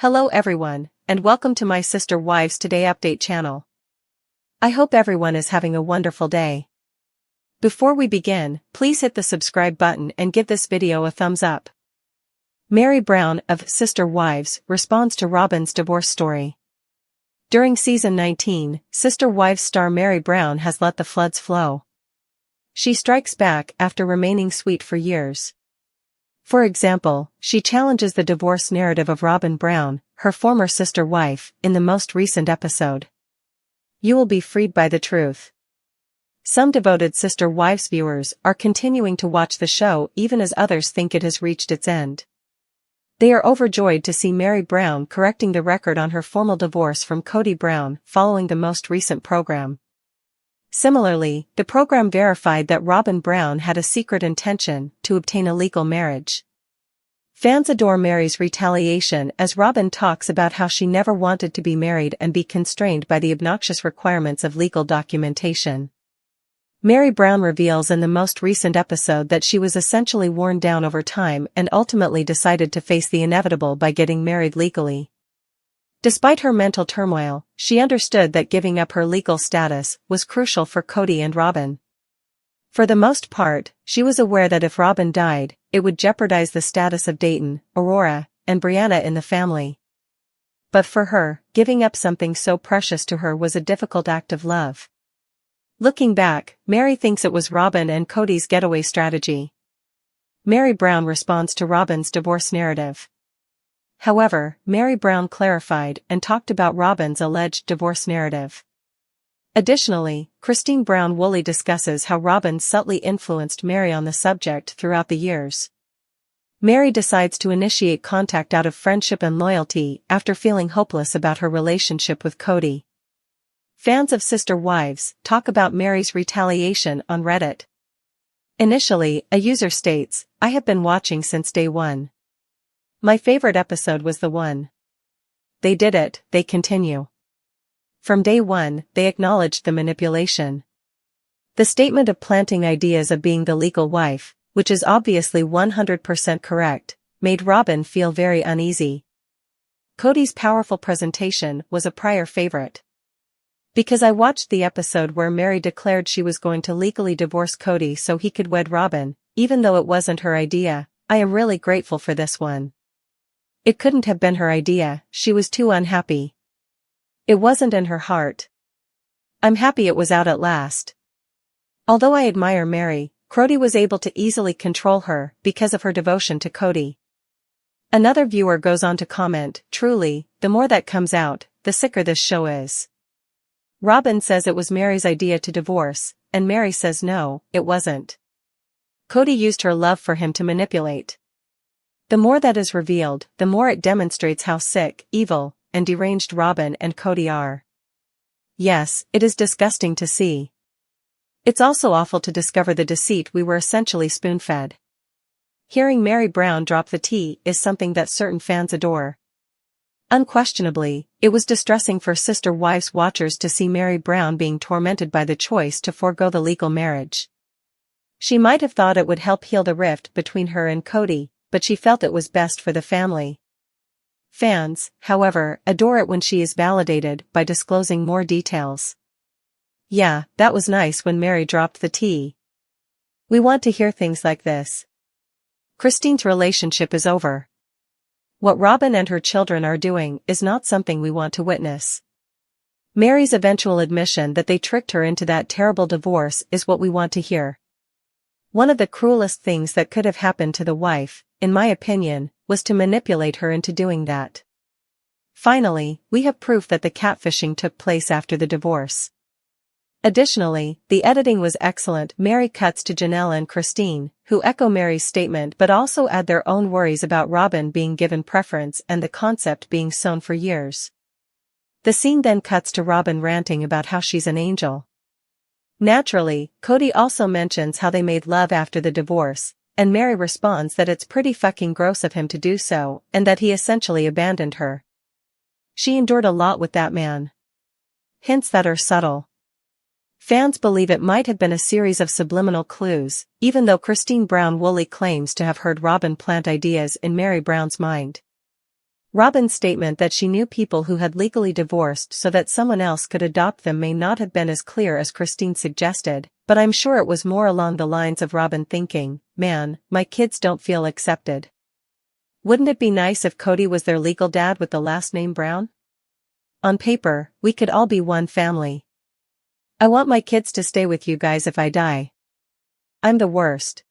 Hello everyone, and welcome to my Sister Wives Today Update channel. I hope everyone is having a wonderful day. Before we begin, please hit the subscribe button and give this video a thumbs up. Meri Brown of Sister Wives responds to Robyn's divorce story. During season 19, Sister Wives star Meri Brown has let the floods flow. She strikes back after remaining sweet for years. For example, she challenges the divorce narrative of Robyn Brown, her former sister wife, in the most recent episode. You will be freed by the truth. Some devoted Sister Wives viewers are continuing to watch the show even as others think it has reached its end. They are overjoyed to see Meri Brown correcting the record on her formal divorce from KODY Brown following the most recent program. Similarly, the program verified that Robyn Brown had a secret intention to obtain a legal marriage. Fans adore Meri's retaliation as Robyn talks about how she never wanted to be married and be constrained by the obnoxious requirements of legal documentation. Meri Brown reveals in the most recent episode that she was essentially worn down over time and ultimately decided to face the inevitable by getting married legally. Despite her mental turmoil, she understood that giving up her legal status was crucial for KODY and Robyn. For the most part, she was aware that if Robyn died, it would jeopardize the status of Dayton, Aurora, and Brianna in the family. But for her, giving up something so precious to her was a difficult act of love. Looking back, Meri thinks it was Robyn and KODY's getaway strategy. Meri Brown responds to Robyn's divorce narrative. However, Meri Brown clarified and talked about Robyn's alleged divorce narrative. Additionally, Christine Brown Woolley discusses how Robyn subtly influenced Meri on the subject throughout the years. Meri decides to initiate contact out of friendship and loyalty after feeling hopeless about her relationship with KODY. Fans of Sister Wives talk about Meri's retaliation on Reddit. Initially, a user states, "I have been watching since day one. My favorite episode was the one. They did it," they continue. From day one, they acknowledged the manipulation. The statement of planting ideas of being the legal wife, which is obviously 100% correct, made Robyn feel very uneasy. KODY's powerful presentation was a prior favorite. Because I watched the episode where Meri declared she was going to legally divorce KODY so he could wed Robyn, even though it wasn't her idea, I am really grateful for this one. It couldn't have been her idea, she was too unhappy. It wasn't in her heart. I'm happy it was out at last. Although I admire Meri, KODY was able to easily control her because of her devotion to KODY. Another viewer goes on to comment, "Truly, the more that comes out, the sicker this show is." Robyn says it was Meri's idea to divorce, and Meri says no, it wasn't. KODY used her love for him to manipulate. The more that is revealed, the more it demonstrates how sick, evil, and deranged Robyn and KODY are. Yes, it is disgusting to see. It's also awful to discover the deceit we were essentially spoon-fed. Hearing Meri Brown drop the tea is something that certain fans adore. Unquestionably, it was distressing for Sister Wives watchers to see Meri Brown being tormented by the choice to forego the legal marriage. She might have thought it would help heal the rift between her and KODY, but she felt it was best for the family. Fans, however, adore it when she is validated by disclosing more details. Yeah, that was nice when Meri dropped the tea. We want to hear things like this. Christine's relationship is over. What Robyn and her children are doing is not something we want to witness. Meri's eventual admission that they tricked her into that terrible divorce is what we want to hear. One of the cruelest things that could have happened to the wife, in my opinion, was to manipulate her into doing that. Finally, we have proof that the catfishing took place after the divorce. Additionally, the editing was excellent. Meri cuts to Janelle and Christine, who echo Meri's statement but also add their own worries about Robyn being given preference and the concept being sown for years. The scene then cuts to Robyn ranting about how she's an angel. Naturally, KODY also mentions how they made love after the divorce, and Meri responds that it's pretty fucking gross of him to do so, and that he essentially abandoned her. She endured a lot with that man. Hints that are subtle. Fans believe it might have been a series of subliminal clues, even though Christine Brown Woolley claims to have heard Robyn plant ideas in Meri Brown's mind. Robin's statement that she knew people who had legally divorced so that someone else could adopt them may not have been as clear as Christine suggested, but I'm sure it was more along the lines of Robin thinking, "Man, my kids don't feel accepted. Wouldn't it be nice if KODY was their legal dad with the last name Brown? On paper, we could all be one family. I want my kids to stay with you guys if I die. I'm the worst."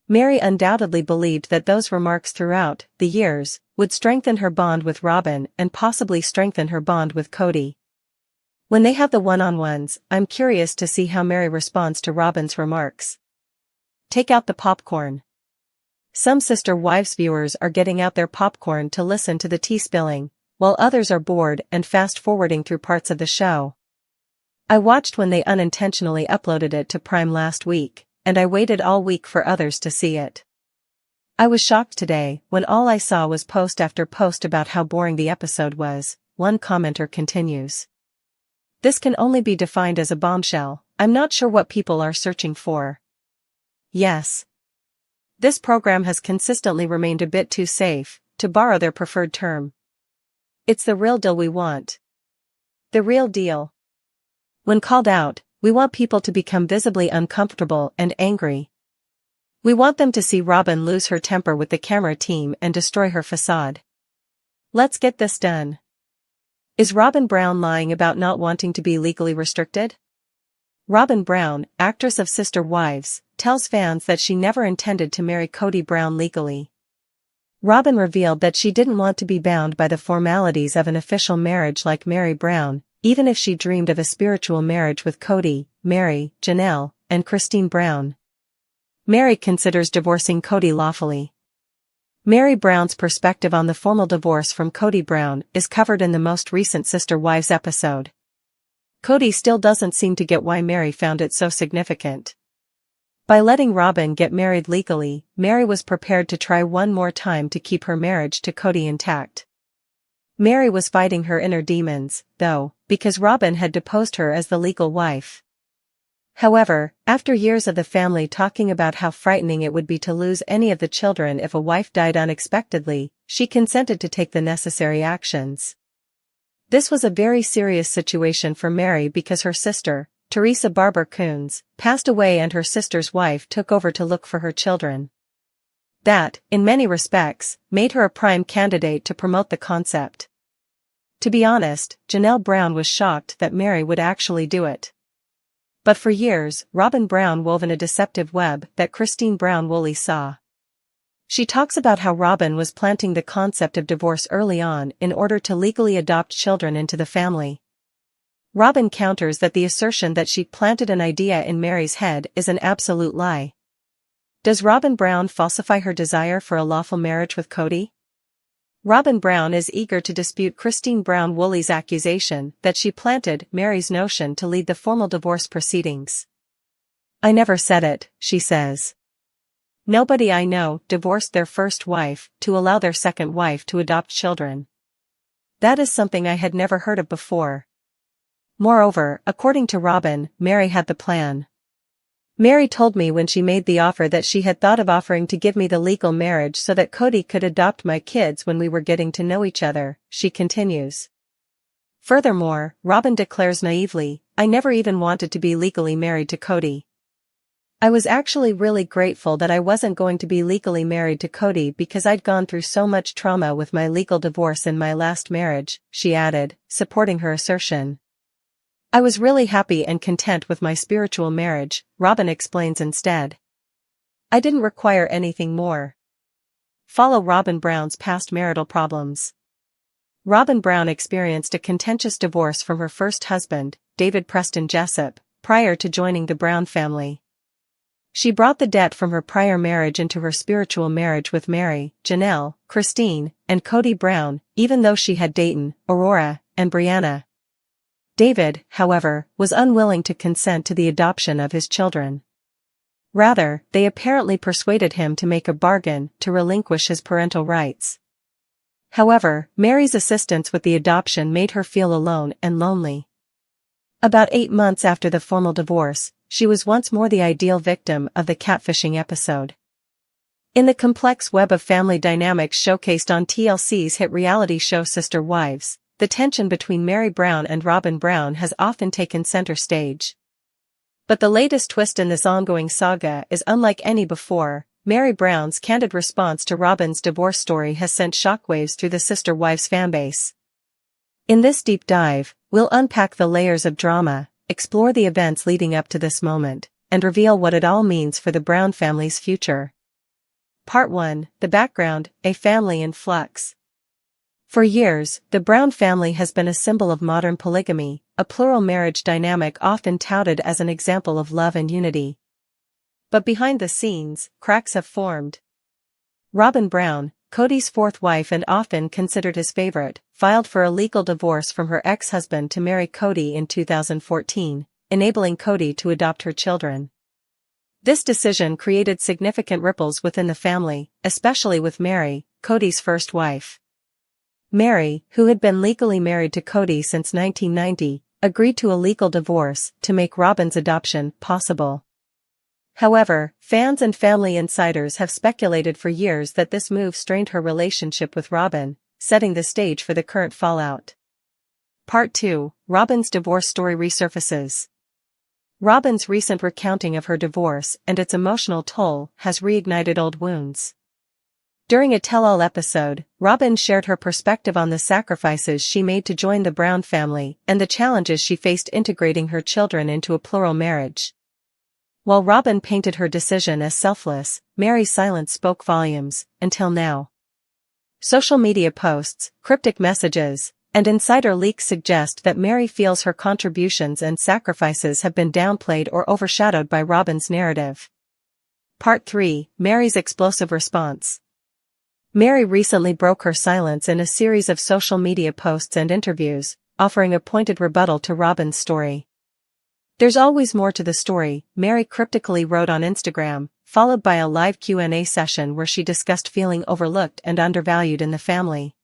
Meri undoubtedly believed that those remarks throughout the years would strengthen her bond with Robin and possibly strengthen her bond with KODY. When they have the one-on-ones, I'm curious to see how Meri responds to Robin's remarks. Take out the popcorn. Some Sister Wives viewers are getting out their popcorn to listen to the tea spilling, while others are bored and fast-forwarding through parts of the show. I watched when they unintentionally uploaded it to Prime last week, and I waited all week for others to see it. I was shocked today when all I saw was post after post about how boring the episode was. One commenter continues. This can only be defined as a bombshell. I'm not sure what people are searching for. Yes. This program has consistently remained a bit too safe, to borrow their preferred term. It's the real deal we want. The real deal. When called out, we want people to become visibly uncomfortable and angry. We want them to see Robin lose her temper with the camera team and destroy her facade. Let's get this done. Is Robin Brown lying about not wanting to be legally restricted? Robin Brown, actress of Sister Wives, tells fans that she never intended to marry KODY Brown legally. Robin revealed that she didn't want to be bound by the formalities of an official marriage like Meri Brown, even if she dreamed of a spiritual marriage with KODY, Meri, Janelle, and Christine Brown. Meri considers divorcing KODY lawfully. Meri Brown's perspective on the formal divorce from KODY Brown is covered in the most recent Sister Wives episode. KODY still doesn't seem to get why Meri found it so significant. By letting Robin get married legally, Meri was prepared to try one more time to keep her marriage to KODY intact. Meri was fighting her inner demons, though, because Robin had deposed her as the legal wife. However, after years of the family talking about how frightening it would be to lose any of the children if a wife died unexpectedly, she consented to take the necessary actions. This was a very serious situation for Meri because her sister, Teresa Barber Coons, passed away and her sister's wife took over to look for her children. That, in many respects, made her a prime candidate to promote the concept. To be honest, Janelle Brown was shocked that Meri would actually do it. But for years, Robin Brown wove in a deceptive web that Christine Brown Woolley saw. She talks about how Robin was planting the concept of divorce early on in order to legally adopt children into the family. Robin counters that the assertion that she planted an idea in Meri's head is an absolute lie. Does Robin Brown falsify her desire for a lawful marriage with KODY? Robin Brown is eager to dispute Christine Brown Woolley's accusation that she planted Meri's notion to lead the formal divorce proceedings. I never said it, she says. Nobody I know divorced their first wife to allow their second wife to adopt children. That is something I had never heard of before. Moreover, according to Robin, Meri had the plan. Meri told me when she made the offer that she had thought of offering to give me the legal marriage so that KODY could adopt my kids when we were getting to know each other, she continues. Furthermore, Robin declares naively, I never even wanted to be legally married to KODY. I was actually really grateful that I wasn't going to be legally married to KODY because I'd gone through so much trauma with my legal divorce in my last marriage, she added, supporting her assertion. I was really happy and content with my spiritual marriage, Robin explains instead. I didn't require anything more. Follow Robin Brown's past marital problems. Robin Brown experienced a contentious divorce from her first husband, David Preston Jessup, prior to joining the Brown family. She brought the debt from her prior marriage into her spiritual marriage with Meri, Janelle, Christine, and KODY Brown, even though she had Dayton, Aurora, and Brianna. David, however, was unwilling to consent to the adoption of his children. Rather, they apparently persuaded him to make a bargain to relinquish his parental rights. However, Meri's assistance with the adoption made her feel alone and lonely. About 8 months after the formal divorce, she was once more the ideal victim of the catfishing episode. In the complex web of family dynamics showcased on TLC's hit reality show Sister Wives, the tension between Meri Brown and Robin Brown has often taken center stage. But the latest twist in this ongoing saga is unlike any before. Meri Brown's candid response to Robin's divorce story has sent shockwaves through the Sister Wives fanbase. In this deep dive, we'll unpack the layers of drama, explore the events leading up to this moment, and reveal what it all means for the Brown family's future. Part 1: The Background, a Family in Flux. For years, the Brown family has been a symbol of modern polygamy, a plural marriage dynamic often touted as an example of love and unity. But behind the scenes, cracks have formed. Robin Brown, KODY's fourth wife and often considered his favorite, filed for a legal divorce from her ex-husband to marry KODY in 2014, enabling KODY to adopt her children. This decision created significant ripples within the family, especially with Meri, KODY's first wife. Meri, who had been legally married to KODY since 1990, agreed to a legal divorce to make Robin's adoption possible. However, fans and family insiders have speculated for years that this move strained her relationship with Robin, setting the stage for the current fallout. Part 2: Robin's divorce story resurfaces. Robin's recent recounting of her divorce and its emotional toll has reignited old wounds. During a tell-all episode, Robin shared her perspective on the sacrifices she made to join the Brown family and the challenges she faced integrating her children into a plural marriage. While Robin painted her decision as selfless, Meri's silence spoke volumes, until now. Social media posts, cryptic messages, and insider leaks suggest that Meri feels her contributions and sacrifices have been downplayed or overshadowed by Robin's narrative. Part 3: Meri's explosive response. Meri recently broke her silence in a series of social media posts and interviews, offering a pointed rebuttal to Robin's story. "There's always more to the story," Meri cryptically wrote on Instagram, followed by a live Q&A session where she discussed feeling overlooked and undervalued in the family.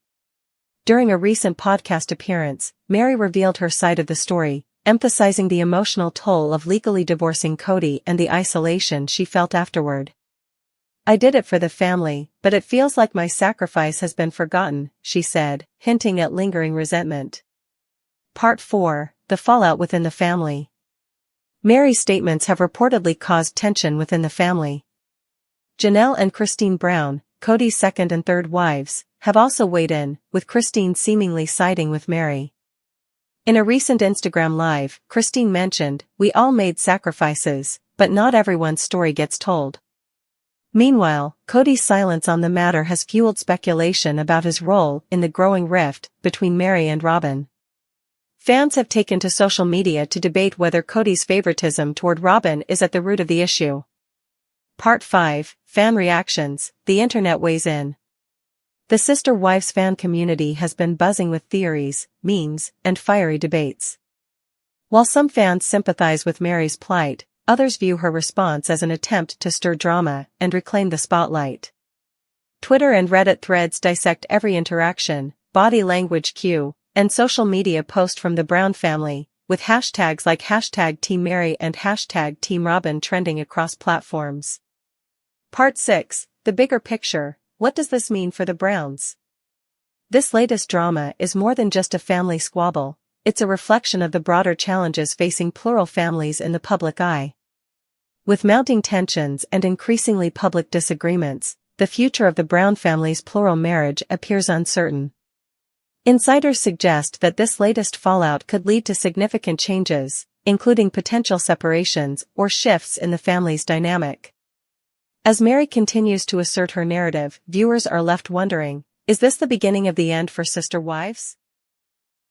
During a recent podcast appearance, Meri revealed her side of the story, emphasizing the emotional toll of legally divorcing KODY and the isolation she felt afterward. "I did it for the family, but it feels like my sacrifice has been forgotten," she said, hinting at lingering resentment. Part 4: The Fallout within the family. Meri's statements have reportedly caused tension within the family. Janelle and Christine Brown, KODY's second and third wives, have also weighed in, with Christine seemingly siding with Meri. In a recent Instagram Live, Christine mentioned, "We all made sacrifices, but not everyone's story gets told." Meanwhile, KODY's silence on the matter has fueled speculation about his role in the growing rift between Meri and Robin. Fans have taken to social media to debate whether KODY's favoritism toward Robin is at the root of the issue. Part 5: Fan reactions. The internet weighs in. The Sister Wives fan community has been buzzing with theories, memes, and fiery debates. While some fans sympathize with Meri's plight, others view her response as an attempt to stir drama and reclaim the spotlight. Twitter and Reddit threads dissect every interaction, body language cue, and social media post from the Brown family, with hashtags like #TeamMeri and #TeamRobin trending across platforms. Part 6: The Bigger Picture. What does this mean for the Browns? This latest drama is more than just a family squabble. It's a reflection of the broader challenges facing plural families in the public eye. With mounting tensions and increasingly public disagreements, the future of the Brown family's plural marriage appears uncertain. Insiders suggest that this latest fallout could lead to significant changes, including potential separations or shifts in the family's dynamic. As Meri continues to assert her narrative, viewers are left wondering, is this the beginning of the end for Sister Wives?